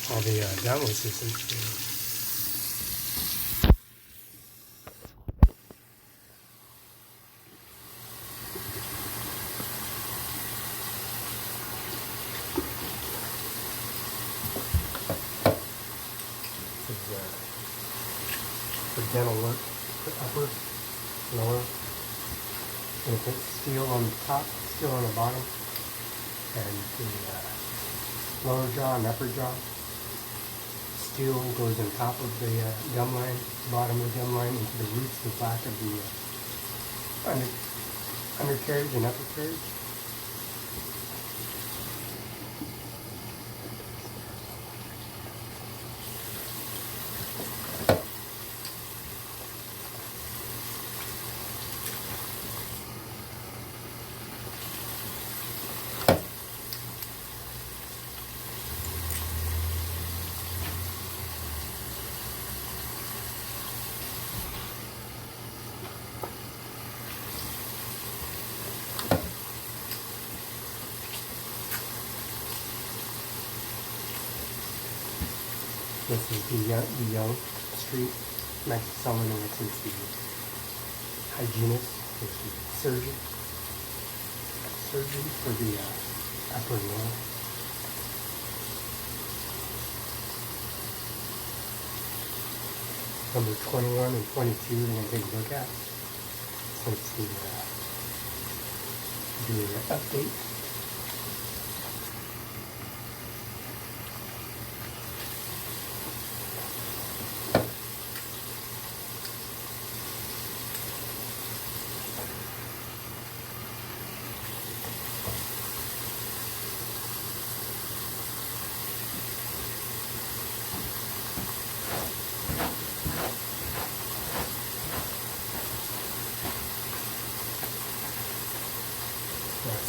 all the download systems. This is for dental work, the upper, lower, and if it's steel on the top, steel on the bottom, and the lower jaw and upper jaw. Steel goes on top of the gum line, bottom of the gum line, into the roots, the back of the undercarriage and upper carriage. This is the Young Street next to someone, which is the hygienist, which is the surgeon for the upper and lower. Number 21 and 22 we're going to take a look at since the doing an update.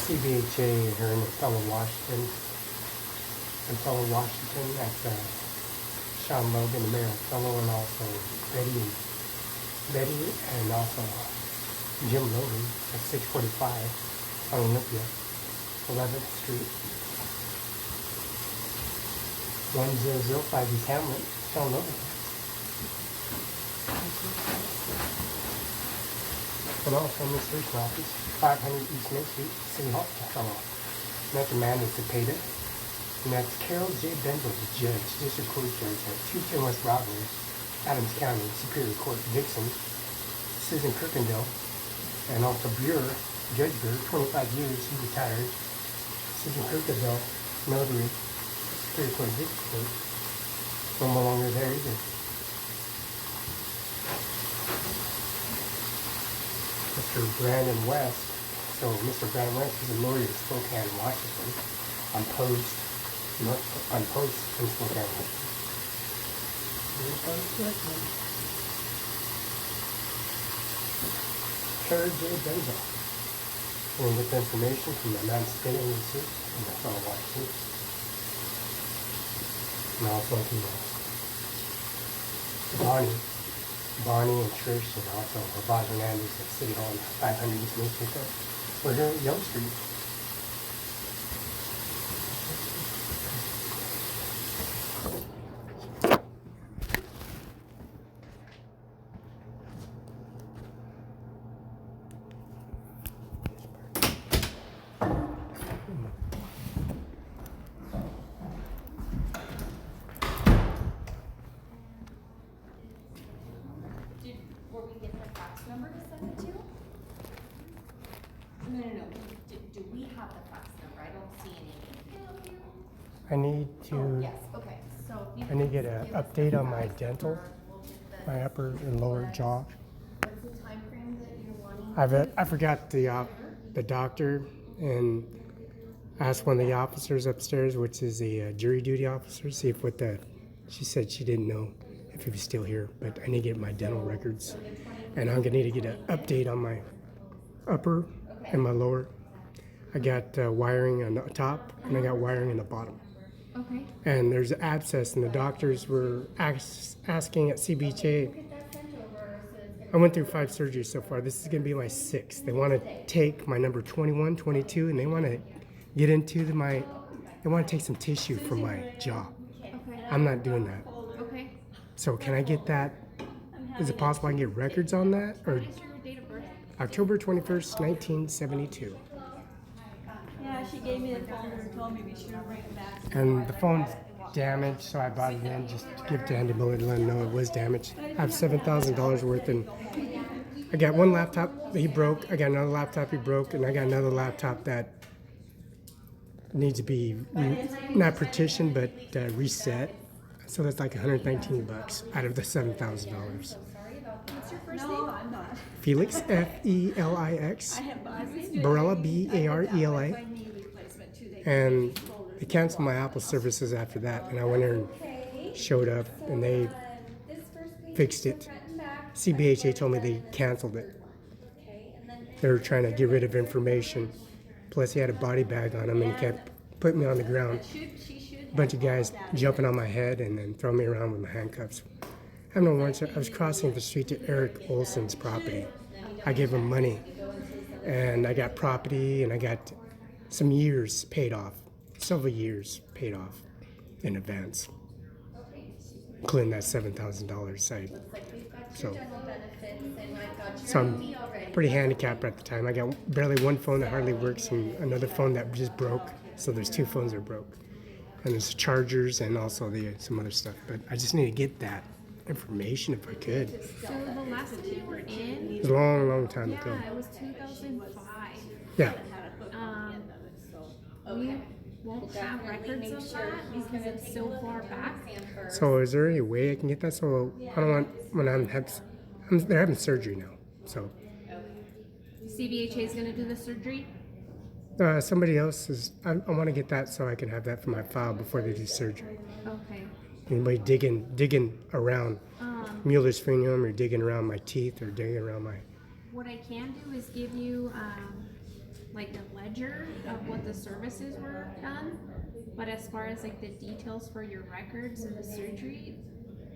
CBHA here in Othello, Washington. That's Sean Logan, the mayor of Othello, and also Betty, and also Jim Logan at 645 on Olympia, 11th Street. 1005 East Hamlet, Sean Logan. And also in the station office, 500 East Main Street, City Hall, Othello. And that's Amanda Cepeda. And that's Carol J. Benzel, the judge, District Court Judge at 210 West Broadway, Adams County, Superior Court, Dixon. Susan Kirkendall, and also Bureau, Judge Bureau, 25 years, he retired. Susan Kirkendall, notary, Superior Court, Dixon Court. No longer there either. Mr. Brandon West. So Mr. Brandon West is a lawyer in Spokane, Washington, on post in Spokane, Washington. Carol J. Benzel. And with information from the Emancipation Institute in Othello, Washington. And also to Bonnie and Trish, and also Bob Hernandez at City Hall, 500 East Main Street. We're here at Young Street. Were we get the fax number to send it to? No. Do we have the fax number? I don't see anything. I need to. Oh, yes, okay. So if you I need to get an give us update the on my fax dental, number, we'll get the- my upper and lower jaw. What's the time frame that you're wanting? I forgot the doctor, and asked one of the officers upstairs, which is the jury duty officer, see if she said she didn't know if he was still here, but I need to get my dental records, and I'm gonna need to get an update on my upper and my lower. I got wiring on the top, and I got wiring in the bottom. Okay. And there's an abscess, and the doctors were asking at CBHA. I went through 5 surgeries so far. This is going to be my 6th. They want to take my number 21, 22, and they want to get into they want to take some tissue from my jaw. Okay. I'm not doing that. Okay. So can I get that? Is it possible I can get records on that? Or What is your date of birth? October 21st, 1972. Yeah, she gave me the phone and told me we should bring it back. And the phone's damaged, so I bought it in just to give to Andy Miller to let him know it was damaged. I have $7,000 worth, and I got one laptop that he broke, I got another laptop he broke, and I got another laptop that needs to be not partitioned but reset. So that's like $119 out of the $7,000. What's your first name? No, I'm not. Felix, F-E-L-I-X, I have Barela, B-A-R-E-L-A. my knee replacement too. And they canceled my Apple services after that, and I went there and showed up, and they fixed it. CBHA told me they canceled it. They were trying to get rid of information. Plus, he had a body bag on him, and he kept putting me on the ground. A bunch of guys jumping on my head and then throwing me around with my handcuffs. I have no warrants. I was crossing the street to Eric Olson's property. I gave him money, and I got property, and I got some years paid off, several years paid off in advance, including that $7,000 site. So I'm pretty handicapped at the time. I got barely one phone that hardly works and another phone that just broke. So there's two phones that broke. And there's chargers and also some other stuff. But I just need to get that information if I could. So the last time you were in, It was a long, long time ago. yeah, it was 2005. Yeah. We won't have records of that because it's so far back. So is there any way I can get that? So I don't want, when they're having surgery now. So CBHA is going to do the surgery. somebody else is, I want to get that so I can have that for my file before they do surgery. Okay. Anybody digging around Mueller's fingers or digging around my teeth or digging around my... What I can do is give you like a ledger of what the services were done, but as far as like the details for your records and the surgery,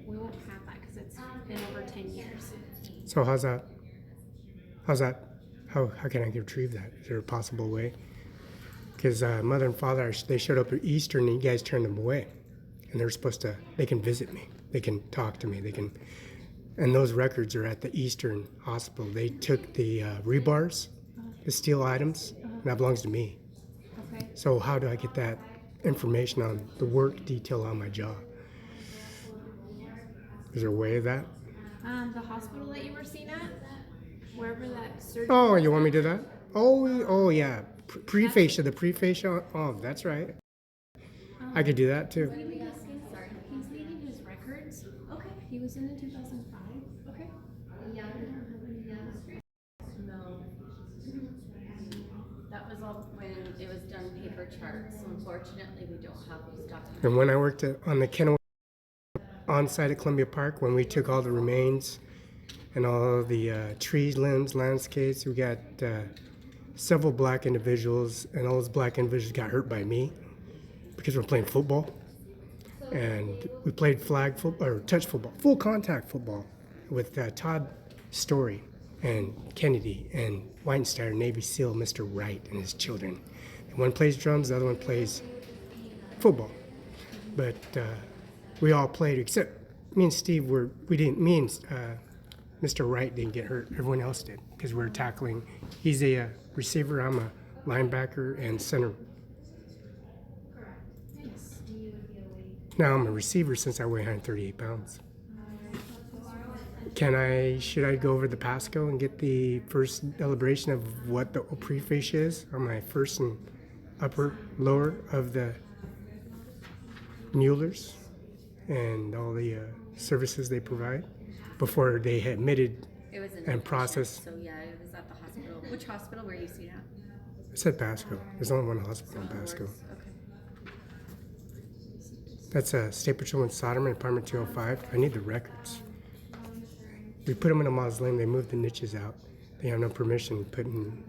we won't have that because it's been over 10 years. So how's that? How can I retrieve that? Is there a possible way? Because mother and father, they showed up at Easter and you guys turned them away. And they're supposed to, they can visit me. They can talk to me. They can, and those records are at the Eastern Hospital. They took the rebars, the steel items, and that belongs to me. Okay. So how do I get that information on the work detail on my job? Is there a way of that? The hospital that you were seen at, wherever that surgery. Oh, you want me to do that? Oh yeah. Pre-fascia, the pre-fascia. Oh, that's right. I could do that too. He's leaving his records. Okay. He was in 2005. Okay. Yeah. No. That was all when it was done paper charts. So unfortunately, we don't have those documents. And when I worked on the KENNEWICK on-site at Columbia Park, when we took all the remains and all the trees, limbs, landscapes, we got several black individuals, and all those black individuals got hurt by me because we're playing football. And we played flag football, or touch football, full contact football with Todd Story and Kennedy and Weinstein, Navy SEAL, Mr. Wright and his children. And one plays drums, the other one plays football. But we all played, except me and Steve me and Mr. Wright didn't get hurt. Everyone else did, because we were tackling. He's a receiver, I'm a linebacker and center. Now I'm a receiver since I weigh 138 pounds. Should I go over the Pasco and get the first elaboration of what the pre-fascia is on my first and lower of the Muellers and all the services they provide before they had admitted It was in and processed? So yeah, it was at the hospital. Which hospital were you seen at? I said Pasco. There's only one hospital in Pasco. Okay. That's State Patrolman Soderman, Department 205. I need the records. We put them in a mausoleum. They moved the niches out. They have no permission putting.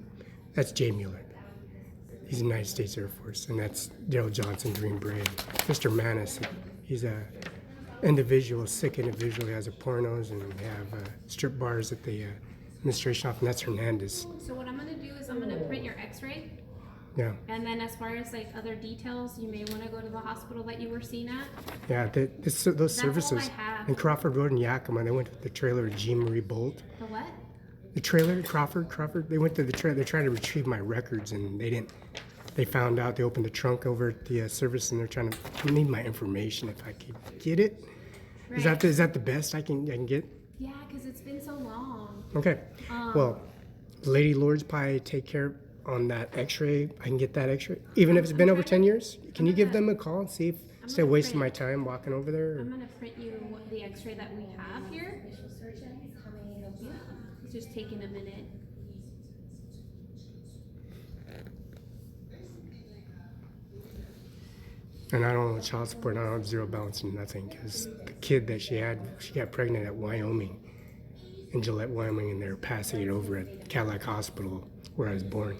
That's Jay Mueller. He's in the United States Air Force, and that's Daryl Johnson, Green Beret. Mr. Manis, he's a individual, sick individual. He has a pornos, and we have strip bars at the administration office, and that's Hernandez. So what I'm going to do is I'm going to print your x-ray Yeah. And then as far as like other details, you may want to go to the hospital that you were seen at. Yeah, those That's all services I have. in Crawford Road in Yakima, they went to the trailer of Jean Marie Bolt. The what? The trailer in Crawford, they went to the trailer. They're trying to retrieve my records, and they didn't. They found out. They opened the trunk over at the service, and they're trying to need my information if I could get it. Right. Is that the best I can get? Yeah, because it's been so long. Okay. Well, Lady Lord's probably take care on that X-ray. I can get that X-ray, even if it's been over 10 years. Can you give them a call and see if instead of wasting my time walking over there? I'm gonna print you the X-ray that we have here. Yeah, it's just taking a minute. And I don't know child support. I don't have zero balance and nothing because the kid that she got pregnant at Wyoming, in Gillette, Wyoming, and they're passing it over at Cadillac Hospital where I was born.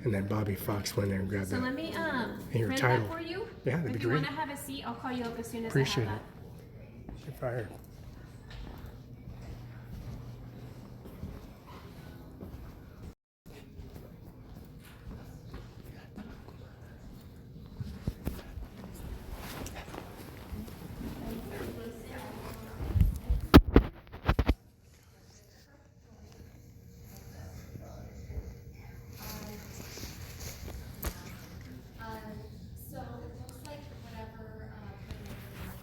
And then Bobby Fox went there and grabbed So it. let me your print title. that for you. Yeah, that'd be If you great. want to have a seat, I'll call you up as soon as Appreciate I have it. that. If I So it looks like whatever you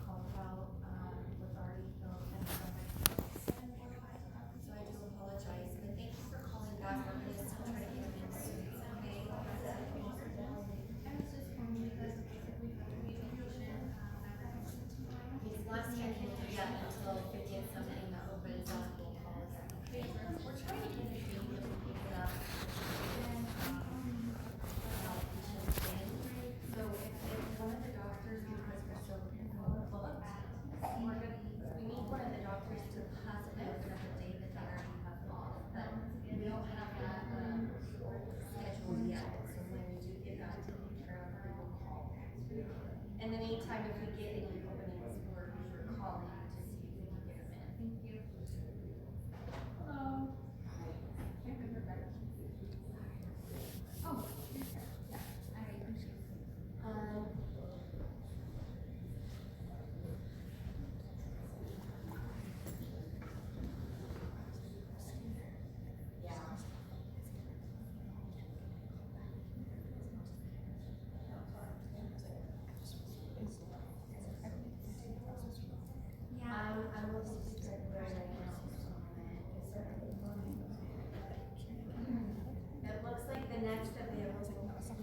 called about was already filled and done by 7:45. So I do apologize, but thank you for calling back. We're gonna still try to get them in soon, okay? Last I can do that until we get something that opens up, we'll call again. We're trying to get a date that we pick it up. So if one of the doctors, because we're so booked, we need one of the doctors to possibly open up a day that they already have off, but we don't have that scheduled yet. So when we do get that taken care of, we will call. And then anytime if we get any openings, we're calling to see if we can get them in. Thank you. Hello. Oh, yeah, I appreciate it. I will just right now. It looks like the next available, the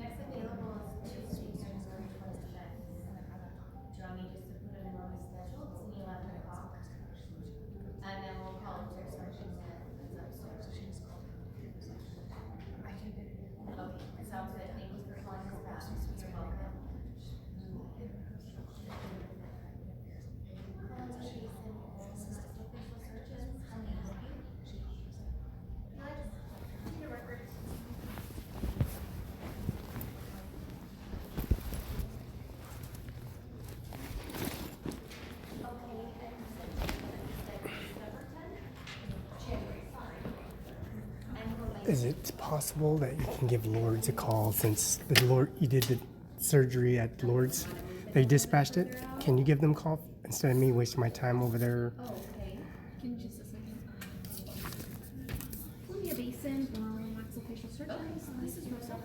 next available is Tuesday, February 25th. Do you want me just to put it on the schedule? It's 11 o'clock. And then we'll call the intersection that's upstairs. Okay, sounds good. Thank you for calling us back. You're welcome. Is it possible that you can give Lourdes a call since you did the surgery at Lourdes? They dispatched it. Can you give them a call instead of me wasting my time over there? Oh, okay. Give me just a second. Olympia Basin for maxillofacial surgery. So this is Rosa.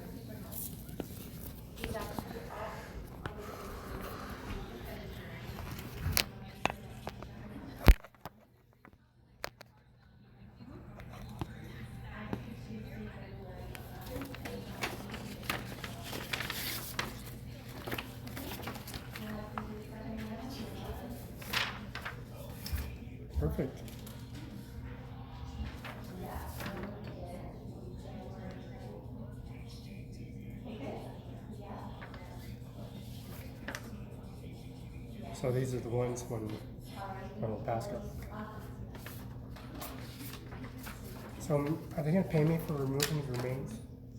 Perfect. So these are the ones when Pascal. So are they going to pay me for removing the remains,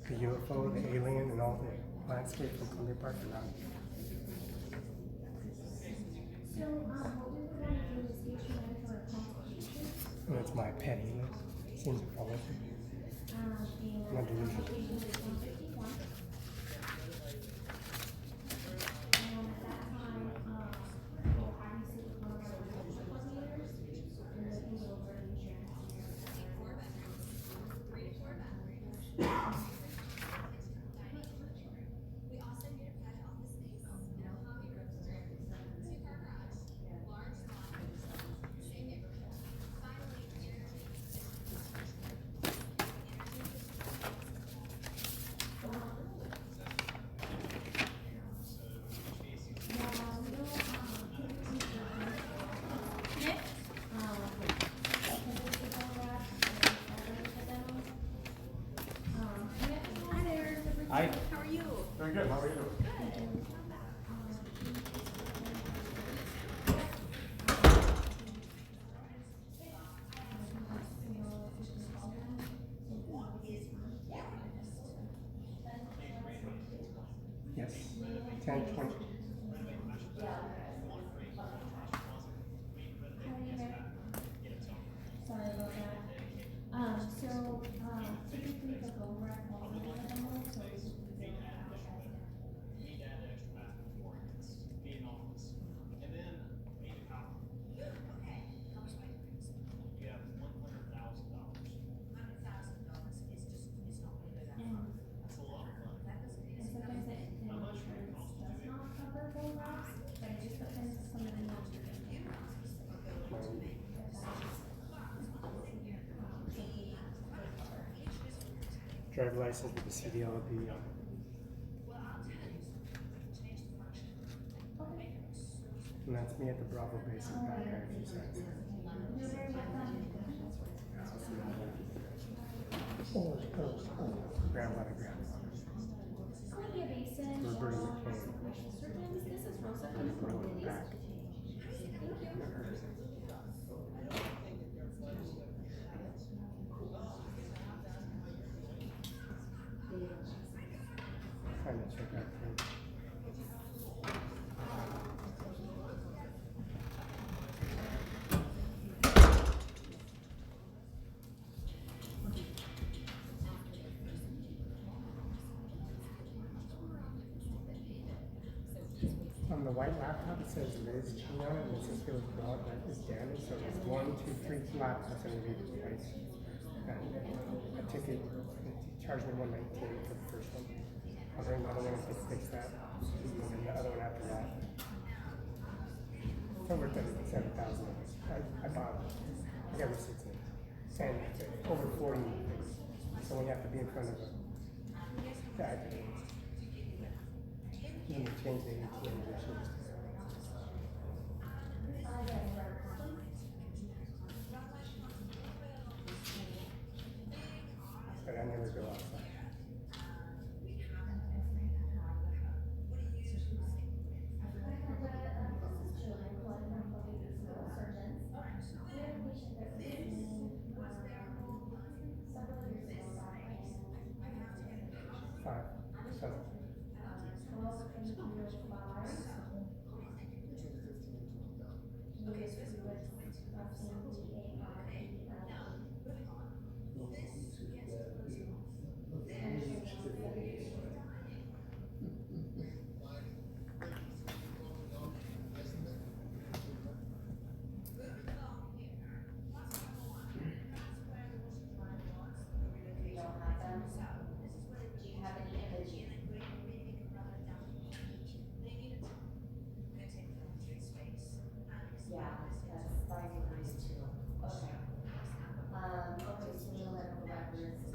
the UFO, the alien, and all the landscape from Columbia Park or not? So, what we would want to do is get you in for a consultation. And that's my petty. Seems like all of it. Not deletion. application is 151. And at that time, we'll have you sit with one of our financial coordinators and then you will over the insurance. Hi. How are you? Very good. How are you? Yes. 10, 20. Sorry about that. Typically the go rec won't be the demo, so we just do it advertising. And sometimes the insurance does not cover go recs, but it just depends on some of the notes you're gonna get. Driver license with the CDL would be. And that's me at the Bravo base in back there. Oh, grandmother. Columbia Basin, Roberta General McCain. Commercial Surgeons, this is Rosa, can you call me please? Back. Thank you. Trying to check out things. On the white laptop, it says Liz Chino, and it says Felix Barela, that is damaged, so there's 1, 2, 3 laptops underneath the place. And a ticket, it charged me $119 for the first one. I'll bring the other one to fix that, and then the other one after that. It's over $37,000. I bought it. I got receipts in it. And it's over 40. So when you have to be in front of a guy, you need to change the ATM machine. But I never go outside. Five, seven.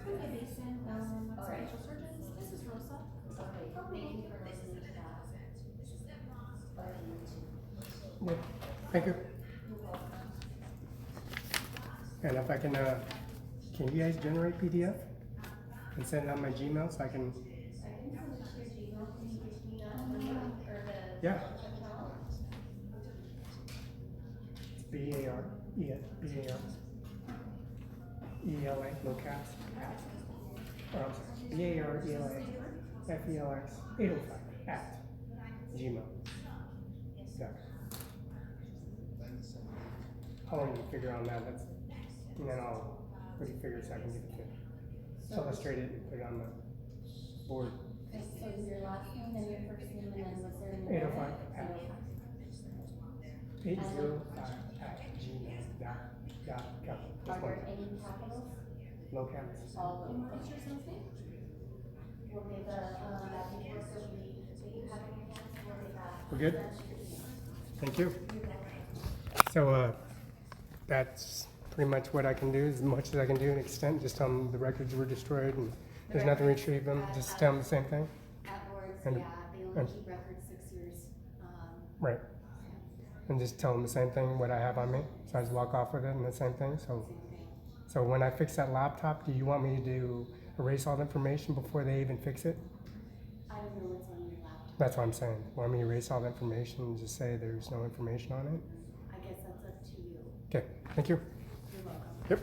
Columbia Basin, Financial Surgeons, this is Rosa. Yeah, thank you. And if I can you guys generate PDF and send it on my Gmail so I can? Yeah. It's B-A-R-E-L-A, no caps, at. Or I'm sorry, B-A-R-E-L-A, Felix 805 at Gmail. Yeah. How long do you figure on that? And then I'll put you figure so I can get it to you. Just illustrate it and put it on the board. Okay, so your last name, then your first name, and then was there a 805 at 805. 805@gmail.com. Are there any capitals? Low caps. All of them. What's your son's name? We'll get that paperwork that you have in your hands, we'll get that. We're good? Thank you. So that's pretty much what I can do, as much as I can do in extent. Just tell them the records were destroyed and there's nothing to retrieve them. Just tell them the same thing. At boards, And- yeah, they only and- keep records 6 years. Right. And just tell them the same thing, what I have on me. So I just walk off with it and the same thing. Same thing. So when I fix that laptop, do you want me to erase all the information before they even fix it? I don't know what's on your laptop. That's what I'm saying. Want me to erase all the information and just say there's no information on it? I guess that's up to you. Okay, thank you. You're welcome. Yep.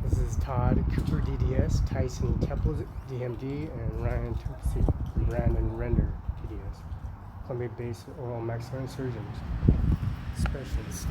This is Todd Cooper, DDS, Tyson Temple, DMD, and Ryan Topsy, Brandon Render, DDS. Columbia-based oral maxillary surgeons, specialists.